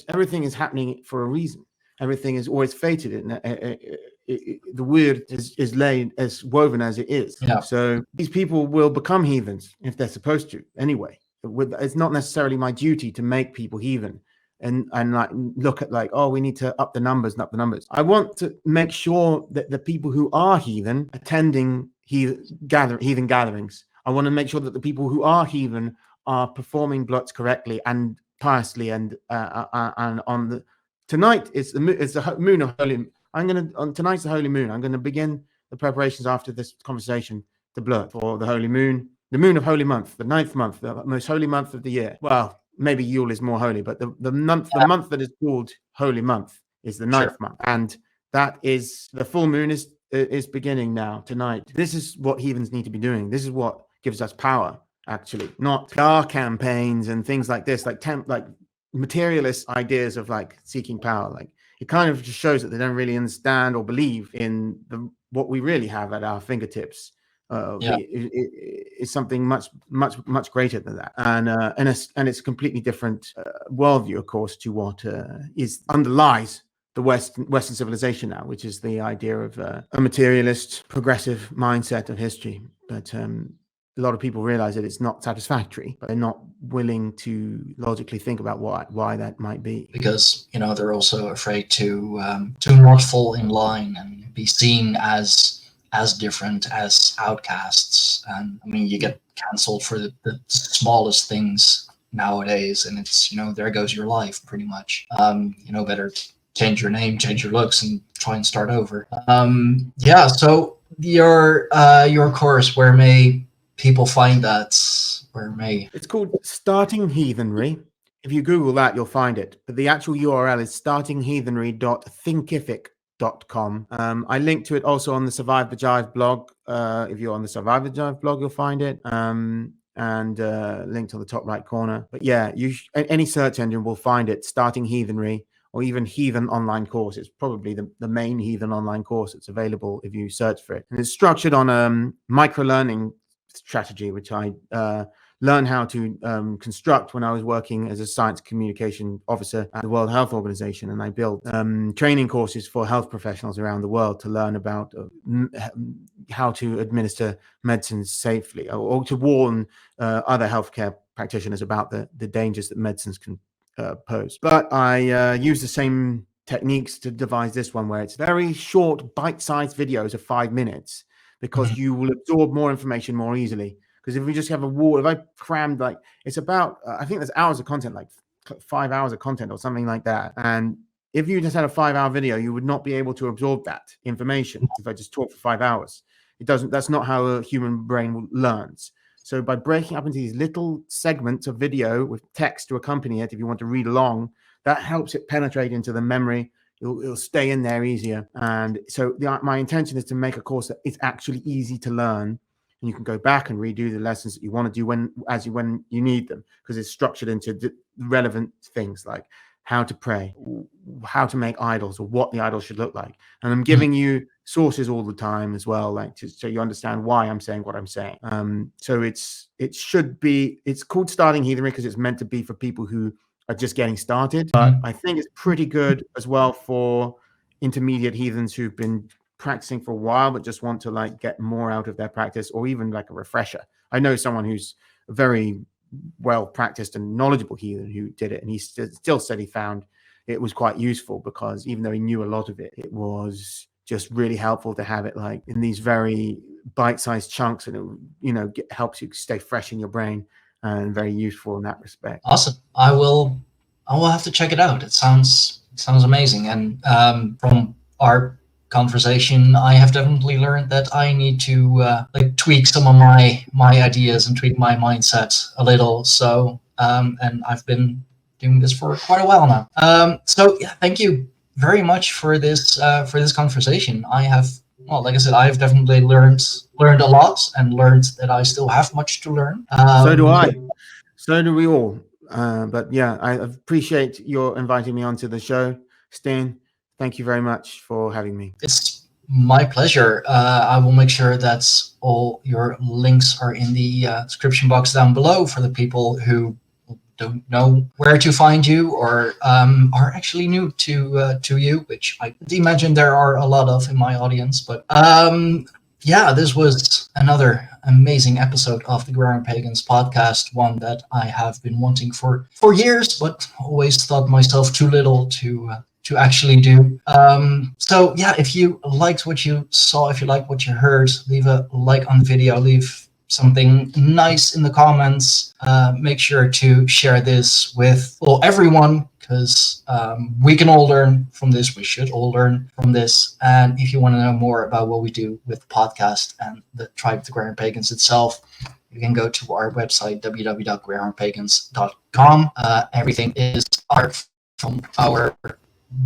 everything is happening for a reason. Everything is always fated, and the weird is laid as woven as it is. Yeah. So these people will become heathens if they're supposed to anyway. It's not necessarily my duty to make people heathen and look at we need to up the numbers. I want to make sure that the people who are heathen attending heathen gatherings, I want to make sure that the people who are heathen are performing blots correctly and piously, and on the tonight it's the moon of holy. Tonight's the holy moon. I'm going to begin the preparations after this conversation to blurt for the holy moon, the moon of holy month, the 9th month, the most holy month of the year. Well, maybe Yule is more holy, but the month that is called holy month is the 9th month, and that is the full moon is is beginning now tonight. This is what heathens need to be doing. This is what gives us power, actually, not PR campaigns and things like this, like materialist ideas of like seeking power. Like, it kind of just shows that they don't really understand or believe in what we really have at our fingertips. It's something much greater than that, and it's a completely different worldview, of course, to what underlies the Western civilization now, which is the idea of a materialist, progressive mindset of history. But a lot of people realize that it's not satisfactory, but they're not willing to logically think about why that might be. Because, you know, they're also afraid to not fall in line and be seen as different, as outcasts. And I mean, you get cancelled for the smallest things nowadays, and it's, you know, there goes your life pretty much. You know, better change your name, change your looks, and try and start over. Yeah. So your course, where may people find that? It's called Starting Heathenry. If you Google that, you'll find it. But the actual URL is startingheathenry.thinkific.com. I linked to it also on the Survive the Jive blog. If you're on the Survive the Jive blog, you'll find it. And linked on the top right corner. But yeah, any search engine will find it. Starting Heathenry, or even Heathen Online Course. It's probably the main Heathen online course that's available if you search for it. And it's structured on micro-learning strategy, which I learned how to construct when I was working as a science communication officer at the World Health Organization. And I built training courses for health professionals around the world to learn about how to administer medicines safely, or to warn other healthcare practitioners about the dangers that medicines can pose. But I use the same techniques to devise this one, where it's very short, bite-sized videos of 5 minutes, because you will absorb more information more easily. Because if we just have if I crammed, like, it's about, I think there's hours of content, like 5 hours of content or something like that. And if you just had a 5-hour video, you would not be able to absorb that information if I just talk for 5 hours. That's not how a human brain learns. So by breaking up into these little segments of video with text to accompany it, if you want to read along, that helps it penetrate into the memory. It'll stay in there easier. And so my intention is to make a course that is actually easy to learn, and you can go back and redo the lessons that you want to do when you need them, because it's structured into relevant things like how to pray, how to make idols, or what the idol should look like. And I'm giving you sources all the time as well, like so you understand why I'm saying what I'm saying. So it's called Starting Heathenry because it's meant to be for people who are just getting started. But I think it's pretty good as well for intermediate heathens who've been practicing for a while but just want to like get more out of their practice, or even like a refresher. I know someone who's very well practiced and knowledgeable heathen who did it, and he still said he found it was quite useful, because even though he knew a lot of it, it was just really helpful to have it like in these very bite-sized chunks, and it, you know, helps you stay fresh in your brain, and very useful in that respect. Awesome. I will have to check it out. It sounds amazing. And from our conversation, I have definitely learned that I need to like tweak some of my ideas and tweak my mindset a little. So and I've been doing this for quite a while now. So yeah, thank you very much for this conversation. I have, well, like I said, I've definitely learned a lot, and learned that I still have much to learn. So do I. So do we all. But yeah, I appreciate your inviting me onto the show, Stan. Thank you very much for having me. It's my pleasure. I will make sure that all your links are in the description box down below for the people who don't know where to find you, or are actually new to you, which I imagine there are a lot of in my audience. But yeah, this was another amazing episode of the Greyhorn Pagans podcast, one that I have been wanting for years, but always thought myself too little to actually do. So yeah, if you liked what you saw, if you liked what you heard, leave a like on the video, leave something nice in the comments. Make sure to share this with everyone, because we can all learn from this. We should all learn from this. And if you want to know more about what we do with the podcast and the Tribe of the Greyhorn Pagans itself, you can go to our website, www.greyhornpagans.com. Everything is art from our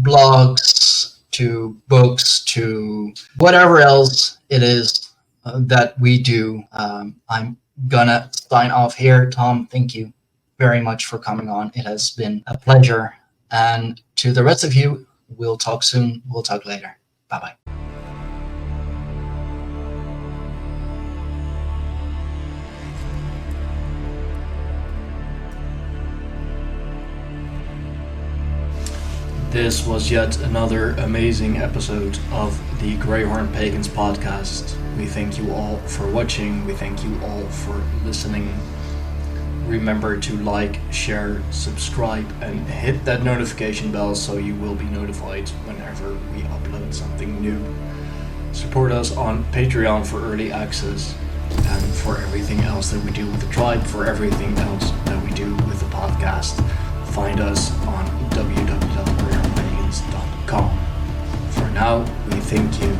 blogs, to books, to whatever else it is that we do. I'm gonna sign off here. Tom, thank you very much for coming on. It has been a pleasure. And to the rest of you, we'll talk soon. We'll talk later. Bye-bye. This was yet another amazing episode of the Greyhorn Pagans podcast. We thank you all for watching. We thank you all for listening. Remember to like, share, subscribe, and hit that notification bell so you will be notified whenever we upload something new. Support us on Patreon for early access and for everything else that we do with the tribe, for everything else that we do with the podcast. Find us on www.greyhornpagans.com. For now, we thank you